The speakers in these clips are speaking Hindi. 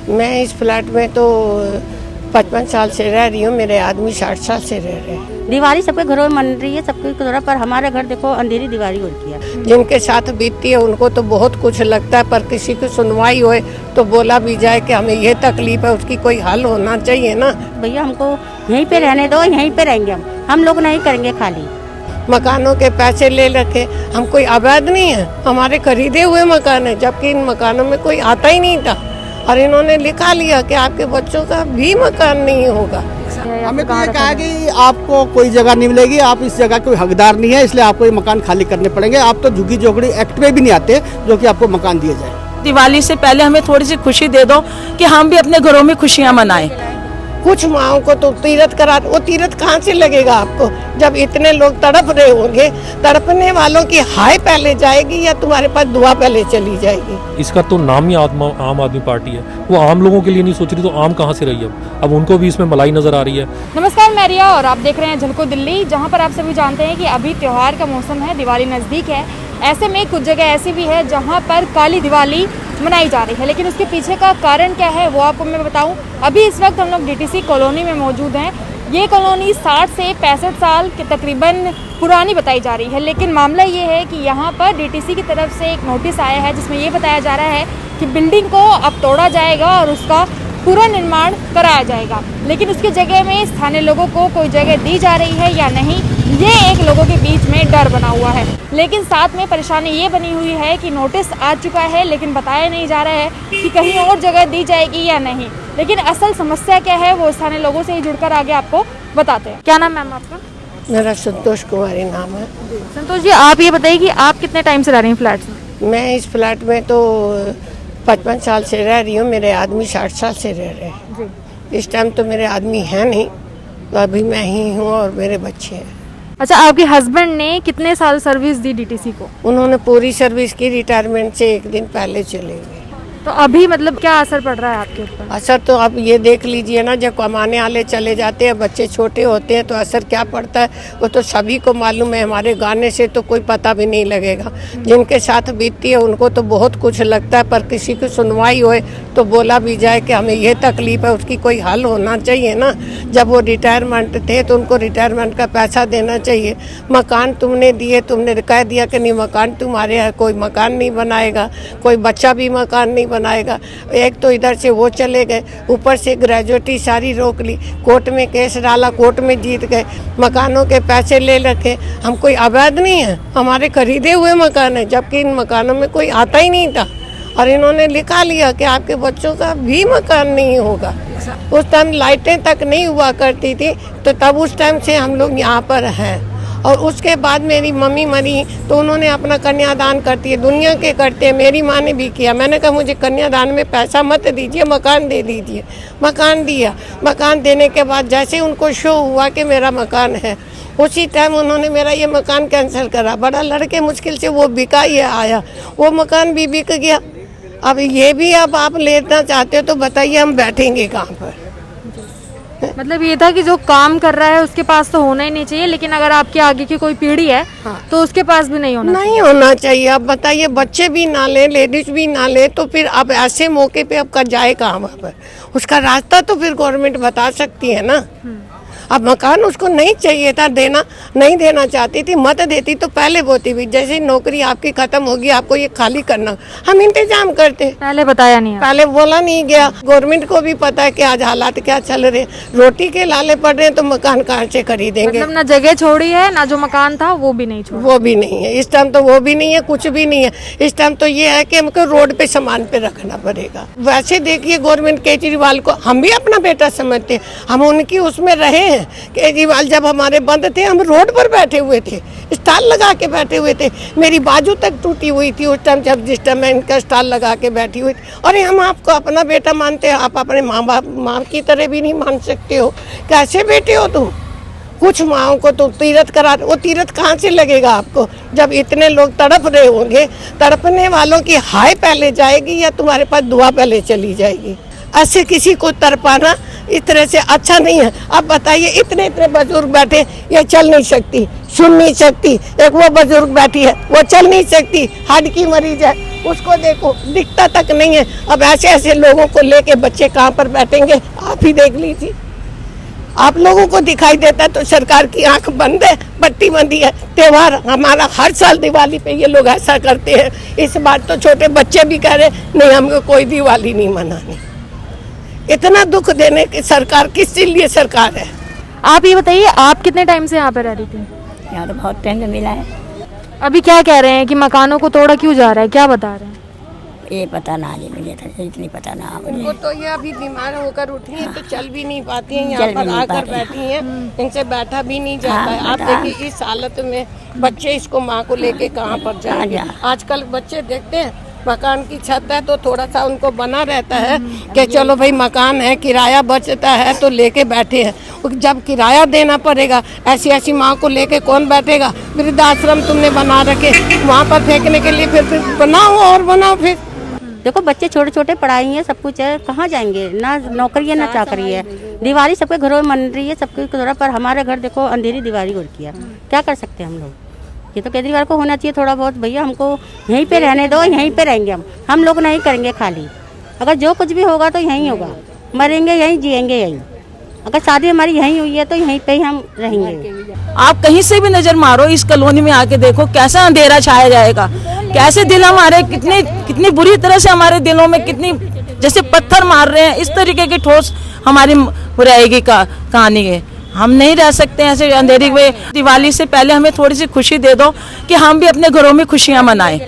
मैं इस फ्लैट में तो 55 साल से रह रही हूँ। मेरे आदमी 60 साल से रह रहे हैं। दिवाली सबके घरों में मन रही है, सबके घरों पर हमारे घर देखो अंधेरी दिवाली हो रही है। जिनके साथ बीतती है उनको तो बहुत कुछ लगता है, पर किसी की सुनवाई होए तो बोला भी जाए कि हमें ये तकलीफ है, उसकी कोई हल होना चाहिए ना। भैया हमको यहीं पे रहने दो, यहीं पे रहेंगे हम लोग नहीं करेंगे खाली। मकानों के पैसे ले रखे, हम कोई अवैध नहीं है, हमारे खरीदे हुए मकान है, जबकि इन मकानों में कोई आता ही नहीं था और इन्होंने लिखा लिया कि आपके बच्चों का भी मकान नहीं होगा। हमें तो ये कहा कि आपको कोई जगह नहीं मिलेगी, आप इस जगह कोई हकदार नहीं है, इसलिए आपको ये मकान खाली करने पड़ेंगे। आप तो झुग्गी झोपड़ी एक्ट में भी नहीं आते जो कि आपको मकान दिए जाए। दिवाली से पहले हमें थोड़ी सी खुशी दे दो कि हम भी अपने घरों में खुशियां मनाएं। कुछ माओं को तो तीरथ करा, वो तीरथ कहाँ से लगेगा आपको जब इतने लोग तड़प रहे होंगे। तड़पने वालों की हाय पहले जाएगी या तुम्हारे पास दुआ पहले चली जाएगी। इसका तो नाम ही आम आदमी पार्टी है, वो आम लोगों के लिए नहीं सोच रही तो आम कहाँ से रही है। अब उनको भी इसमें मलाई नजर आ रही है। नमस्कार, मैं रिया और आप देख रहे हैं झलको दिल्ली, जहां पर आप सभी जानते हैं कि अभी त्योहार का मौसम है, दिवाली नज़दीक है। ऐसे में कुछ जगह ऐसी भी है जहां पर काली दिवाली मनाई जा रही है, लेकिन उसके पीछे का कारण क्या है वो आपको मैं बताऊं। अभी इस वक्त हम लोग डीटीसी कॉलोनी में मौजूद हैं। ये कॉलोनी 60 से 65 साल के तकरीबन पुरानी बताई जा रही है, लेकिन मामला ये है कि यहाँ पर डीटीसी की तरफ से एक नोटिस आया है जिसमें ये बताया जा रहा है कि बिल्डिंग को अब तोड़ा जाएगा और उसका पूरा निर्माण कराया जाएगा, लेकिन उसकी जगह में स्थानीय लोगों को कोई जगह दी जा रही है या नहीं, ये एक लोगों के बीच में डर बना हुआ है। लेकिन साथ में परेशानी ये बनी हुई है कि नोटिस आ चुका है लेकिन बताया नहीं जा रहा है कि कहीं और जगह दी जाएगी या नहीं। लेकिन असल समस्या क्या है वो स्थानीय लोगों से ही जुड़कर आगे आपको बताते हैं। क्या नाम है मैम आपका? मेरा संतोष कुमारी नाम है। संतोष जी, आप ये बताइए कि आप कितने टाइम से रह रही हैं फ्लैट में? मैं इस फ्लैट में तो 55 साल से रह रही हूँ। मेरे आदमी 60 साल से रह रहे हैं। इस टाइम तो मेरे आदमी हैं नहीं, तो अभी मैं ही हूँ और मेरे बच्चे हैं। अच्छा, आपके हस्बैंड ने कितने साल सर्विस दी डीटीसी को? उन्होंने पूरी सर्विस की, रिटायरमेंट से एक दिन पहले चले गए। तो अभी मतलब क्या असर पड़ रहा है आपके ऊपर? असर तो अब ये देख लीजिए ना, जब कमाने वाले चले जाते हैं, बच्चे छोटे होते हैं तो असर क्या पड़ता है वो तो सभी को मालूम है। हमारे गाने से तो कोई पता भी नहीं लगेगा। जिनके साथ बीतती है उनको तो बहुत कुछ लगता है, पर किसी की सुनवाई होए तो बोला भी जाए कि हमें ये तकलीफ है, उसकी कोई हल होना चाहिए ना। जब वो रिटायरमेंट थे तो उनको रिटायरमेंट का पैसा देना चाहिए। मकान तुमने दिए, तुमने कह दिया कि नहीं मकान तुम्हारे है, कोई मकान नहीं बनाएगा, कोई बच्चा भी मकान नहीं बनाएगा। एक तो इधर से वो चले गए, ऊपर से ग्रेजुएटी सारी रोक ली, कोर्ट में केस डाला, कोर्ट में जीत गए। मकानों के पैसे ले रखे, हम कोई अवैध नहीं है, हमारे खरीदे हुए मकान है, जबकि इन मकानों में कोई आता ही नहीं था और इन्होंने लिखा लिया कि आपके बच्चों का भी मकान नहीं होगा। उस टाइम लाइटें तक नहीं हुआ करती थी, तो तब उस टाइम से हम लोग यहाँ पर हैं। और उसके बाद मेरी मम्मी मरी तो उन्होंने अपना कन्यादान कर दिया। दुनिया के करते हैं, मेरी माँ ने भी किया। मैंने कहा मुझे कन्यादान में पैसा मत दीजिए, मकान दे दीजिए। मकान दिया। मकान देने के बाद जैसे उनको शो हुआ कि मेरा मकान है, उसी टाइम उन्होंने मेरा ये मकान कैंसिल करा। बड़ा लड़के मुश्किल से वो बिका, ये आया, वो मकान भी बिक गया। अब ये भी अब आप लेना चाहते हो तो बताइए हम बैठेंगे कहाँ पर? मतलब ये था कि जो काम कर रहा है उसके पास तो होना ही नहीं चाहिए, लेकिन अगर आपके आगे की कोई पीढ़ी है तो उसके पास भी नहीं होना चाहिए। अब बताइए, बच्चे भी ना ले, लेडीज भी ना ले, तो फिर अब ऐसे मौके पे अब जाए कहाँ पर? उसका रास्ता तो फिर गवर्नमेंट बता सकती है ना। अब मकान उसको नहीं चाहिए था, देना नहीं देना चाहती थी, मत देती तो पहले बोती भी। जैसे नौकरी आपकी खत्म होगी, आपको ये खाली करना, हम इंतजाम करते। पहले बताया नहीं, पहले बोला नहीं गया। गवर्नमेंट को भी पता है कि आज हालात क्या चल रहे हैं, रोटी के लाले पड़ रहे हैं तो मकान कहाँ से खरीदेंगे? मतलब ना जगह छोड़ी है, ना जो मकान था वो भी नहीं छोड़ा। वो भी नहीं है इस टाइम, तो वो भी नहीं है, कुछ भी नहीं है इस टाइम। तो ये है कि हमको रोड पे सामान पे रखना पड़ेगा। वैसे देखिए गवर्नमेंट केजरीवाल को हम भी अपना बेटा समझते हैं, हम उनकी उसमें रहे हैं। केजरीवाल जब हमारे बंद थे हम रोड पर बैठे हुए थे, स्टॉल लगा के बैठे हुए थे। मेरी बाजू तक टूटी हुई थी उस टाइम, जब जिस टाइम मैं इनका स्टॉल लगा के बैठी हुई थी। और हम आपको अपना बेटा मानते हैं, आप अपने माँ की तरह भी नहीं मान सकते हो? कैसे बेटे हो तुम? कुछ माओं को तो तीरथ करा, वो तीरथ कहाँ से लगेगा आपको जब इतने लोग तड़प रहे होंगे। तड़पने वालों की हाय पहले जाएगी या तुम्हारे पास दुआ पहले चली जाएगी? ऐसे किसी को तड़पाना इस तरह से अच्छा नहीं है। अब बताइए, इतने इतने बुजुर्ग बैठे, ये चल नहीं सकती, सुन नहीं सकती। एक वो बुजुर्ग बैठी है, वो चल नहीं सकती, हार्ट की मरीज है, उसको देखो दिखता तक नहीं है। अब ऐसे ऐसे लोगों को लेके बच्चे कहाँ पर बैठेंगे, आप ही देख लीजिए। आप लोगों को दिखाई देता है तो सरकार की आंख बंद है, पट्टी बंदी है। त्योहार हमारा हर साल दिवाली पे ये लोग ऐसा करते हैं। इस बार तो छोटे बच्चे भी कह रहे नहीं हमको कोई दिवाली नहीं मनानी। इतना दुख देने की सरकार किस लिए सरकार है? आप ये बताइए, आप कितने टाइम से यहाँ पे रह रही थी? यहाँ तो बहुत टाइम से मिला है। अभी क्या कह रहे हैं कि मकानों को तोड़ा क्यों जा रहा है, क्या बता रहे हैं? ये पता ना जी, मुझे तो इतनी पता ना मुझे। वो तो ये अभी बीमार होकर उठी हैं तो चल भी नहीं पाती हैं, यहाँ चल भी पर नहीं आकर पाती। बैठी हैं, इनसे बैठा भी नहीं जाता है। आप देखिए इस हालत में बच्चे इसको माँ को लेके कहाँ पर जाएंगे? आजकल बच्चे देखते हैं मकान की छत है तो थोड़ा सा उनको बना रहता है कि चलो भाई मकान है, किराया बचता है तो लेके बैठे हैं। जब किराया देना पड़ेगा ऐसी ऐसी माँ को लेके कौन बैठेगा? वृद्धाश्रम तुमने बना रखे वहाँ पर फेंकने के लिए, फिर बनाओ और बनाओ। फिर देखो बच्चे छोटे छोटे पढ़ाई है, सब कुछ है, कहाँ जाएंगे? ना नौकरी है ना चाकरी है। दिवाली सबके घरों में मन रही है, सबके घरों पर हमारे घर देखो अंधेरी दीवारी हो रखी है। क्या कर सकते हैं हम लोग? ये तो केजरीवाल को होना चाहिए थोड़ा बहुत, भैया हमको यहीं पे रहने दो, यहीं पे रहेंगे हम लोग नहीं करेंगे खाली। अगर जो कुछ भी होगा तो यहीं होगा, मरेंगे यहीं, जिएंगे यहीं। अगर शादी हमारी यहीं हुई है तो यहीं पे ही हम रहेंगे। आप कहीं से भी नजर मारो इस कॉलोनी में आके देखो कैसा अंधेरा छाया जाएगा, कैसे दिल हमारे कितनी बुरी तरह से हमारे दिलों में कितनी जैसे पत्थर मार रहे हैं। इस तरीके की ठोस हमारी रहेगी कहानी है। हम नहीं रह सकते ऐसे अंधेरी में। दिवाली से पहले हमें थोड़ी सी खुशी दे दो कि हम भी अपने घरों में खुशियां मनाएं।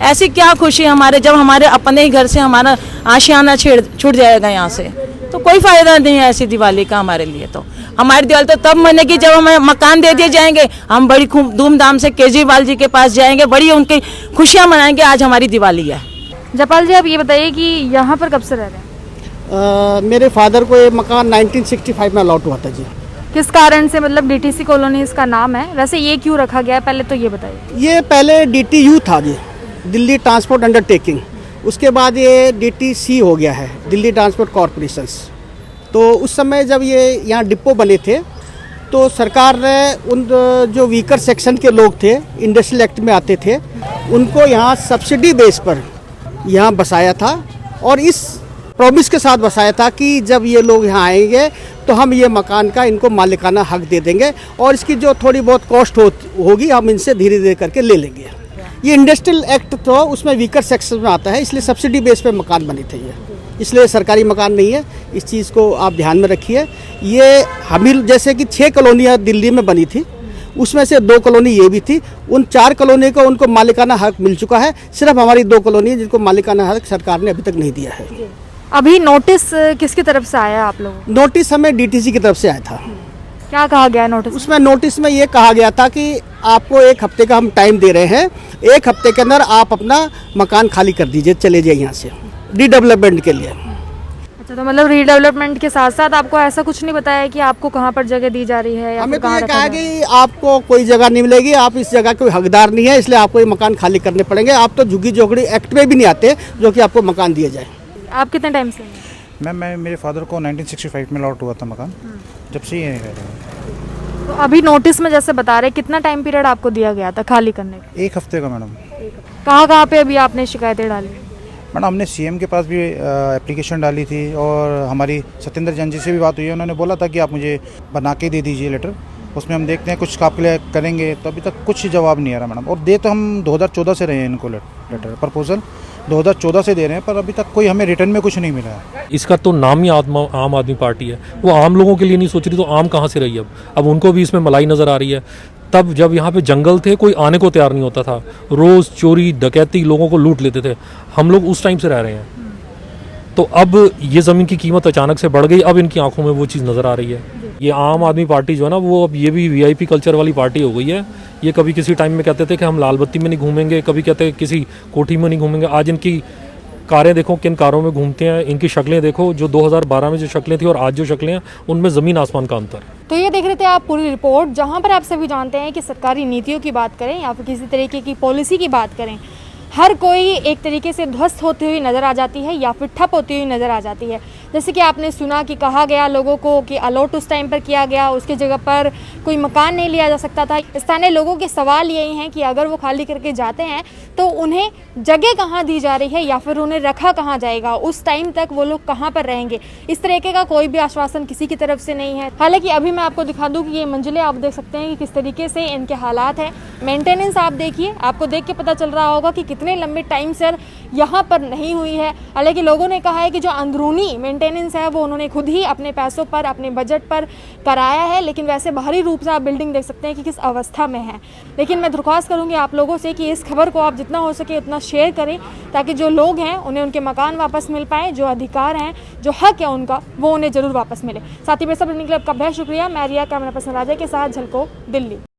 ऐसी क्या खुशी हमारे, जब हमारे अपने ही घर से हमारा आशियाना छूट जाएगा यहाँ से, तो कोई फायदा नहीं है ऐसी दिवाली का हमारे लिए। तो हमारी दिवाली तो तब मनेगी जब हमें मकान दे दिए जाएंगे, हम बड़ी धूमधाम से केजरीवाल जी के पास जाएंगे, बड़ी उनकी खुशियां मनाएंगे। आज हमारी दिवाली है। जयपाल जी, आप ये बताइए कि यहाँ पर कब से रह रहे हैं? मेरे फादर को ये मकान 1965 में अलॉट हुआ था जी। किस कारण से, मतलब डीटीसी कॉलोनी इसका नाम है, वैसे ये क्यों रखा गया है पहले तो ये बताइए। ये पहले DTU था जी, दिल्ली ट्रांसपोर्ट अंडरटेकिंग। उसके बाद ये DTC हो गया है, दिल्ली ट्रांसपोर्ट कॉरपोरेशंस। तो उस समय जब ये यहाँ डिपो बने थे तो सरकार ने उन जो वीकर सेक्शन के लोग थे, इंडस्ट्रियल एक्ट में आते थे, उनको यहाँ सब्सिडी बेस पर यहाँ बसाया था और इस प्रॉमिस के साथ बसाया था कि जब ये लोग यहाँ आएंगे तो हम ये मकान का इनको मालिकाना हक दे देंगे और इसकी जो थोड़ी बहुत कॉस्ट होगी हम इनसे धीरे धीरे करके ले लेंगे। ये इंडस्ट्रियल एक्ट तो उसमें वीकर सेक्शन में आता है, इसलिए सब्सिडी बेस पे मकान बने थे ये, इसलिए सरकारी मकान नहीं है। इस चीज़ को आप ध्यान में रखिए। ये हमीर जैसे कि 6 कॉलोनियाँ दिल्ली में बनी थी, उसमें से 2 कॉलोनी ये भी थी। उन 4 कॉलोनी को उनको मालिकाना हक मिल चुका है, सिर्फ हमारी 2 कॉलोनी जिनको मालिकाना हक सरकार ने अभी तक नहीं दिया है। अभी नोटिस किसकी तरफ से आया आप लोगों? नोटिस हमें DTC की तरफ से आया था। क्या कहा गया है नोटिस? उसमें नोटिस में ये कहा गया था कि आपको 1 हफ्ते का हम टाइम दे रहे हैं, 1 हफ्ते के अंदर आप अपना मकान खाली कर दीजिए, चले जाइए यहाँ से रीडेवलपमेंट के लिए। अच्छा, तो मतलब रीडेवलपमेंट के साथ साथ आपको ऐसा कुछ नहीं बताया कि आपको कहाँ पर जगह दी जा रही है या हमें फिर तो कहाँ ये रखा कहा जा रहा है? कि आपको कोई जगह नहीं मिलेगी, आप इस जगह कोई हकदार नहीं है, इसलिए आपको ये मकान खाली करने पड़ेंगे। आप तो झुग्गी झोपड़ी एक्ट में भी नहीं आते जो कि आपको मकान दिया जाए। आप कितने टाइम से? मैं मेरे फादर को 1965 में अलॉट हुआ था मकान, जब से ये रह रहे हैं। तो अभी नोटिस में जैसे बता रहे, कितना टाइम पीरियड आपको दिया गया था खाली करने का? 1 हफ्ते का मैडम। कहाँ पे अभी आपने शिकायतें डाली? मैडम हमने CM के पास भी एप्लीकेशन डाली थी और हमारी सत्येंद्र जैन जी से भी बात हुई है। उन्होंने बोला था कि आप मुझे बना के दे दीजिए लेटर, उसमें हम देखते हैं कुछ आपके लिए करेंगे। तो अभी तक कुछ जवाब नहीं आ रहा मैडम। और दे तो हम 2014 से रहे हैं इनको लेटर प्रपोजल 2014 से दे रहे हैं, पर अभी तक कोई हमें रिटर्न में कुछ नहीं मिला है। इसका तो नाम ही आम आदमी पार्टी है। वो आम लोगों के लिए नहीं सोच रही तो आम कहाँ से रही? अब उनको भी इसमें मलाई नज़र आ रही है। तब जब यहाँ पे जंगल थे कोई आने को तैयार नहीं होता था, रोज़ चोरी डकैती लोगों को लूट लेते थे। हम लोग उस टाइम से रह रहे हैं। तो अब ये ज़मीन की कीमत अचानक से बढ़ गई, अब इनकी आंखों में वो चीज़ नज़र आ रही है। ये आम आदमी पार्टी जो है ना, वो अब ये भी VIP कल्चर वाली पार्टी हो गई है। ये कभी किसी टाइम में कहते थे कि हम लाल बत्ती में नहीं घूमेंगे, कभी कहते हैं किसी कोठी में नहीं घूमेंगे। आज इनकी कारें देखो, किन कारों में घूमते हैं, इनकी शक्लें देखो, जो 2012 में जो शक्लें थी और आज जो शक्लें हैं उनमें ज़मीन आसमान का अंतर है। तो ये देख रहे थे आप पूरी रिपोर्ट, जहाँ पर आप सभी जानते हैं कि सरकारी नीतियों की बात करें या फिर किसी तरीके की पॉलिसी की बात करें, हर कोई एक तरीके से ध्वस्त होती हुई नज़र आ जाती है या फिर ठप होती हुई नज़र आ जाती है। जैसे कि आपने सुना कि कहा गया लोगों को कि अलॉट उस टाइम पर किया गया, उसकी जगह पर कोई मकान नहीं लिया जा सकता था। स्थानीय लोगों के सवाल यही हैं कि अगर वो खाली करके जाते हैं तो उन्हें जगह कहाँ दी जा रही है या फिर उन्हें रखा कहाँ जाएगा, उस टाइम तक वो लोग कहाँ पर रहेंगे। इस तरीके का कोई भी आश्वासन किसी की तरफ से नहीं है। हालांकि अभी मैं आपको दिखा दूं कि ये मंजिलें आप देख सकते हैं कि किस तरीके से इनके हालात हैं। मेंटेनेंस आप देखिए, आपको देख के पता चल रहा होगा कि कितने लंबे टाइम से यहाँ पर नहीं हुई है। हालांकि लोगों ने कहा है कि जो अंदरूनी मेंटेनेंस है वो उन्होंने खुद ही अपने पैसों पर, अपने बजट पर कराया है, लेकिन वैसे बाहरी रूप से आप बिल्डिंग देख सकते हैं कि किस अवस्था में है। लेकिन मैं दरख्वास्त करूंगी आप लोगों से कि इस खबर को आप जितना हो सके उतना शेयर करें, ताकि जो लोग हैं उन्हें उनके मकान वापस मिल पाए, जो अधिकार हैं, जो हक है उनका, वो उन्हें ज़रूर वापस मिले। साथ ही में सब क्लब का बहुत शुक्रिया। मैं रिया, कैमरा पर्सन राजा के साथ, झलको दिल्ली।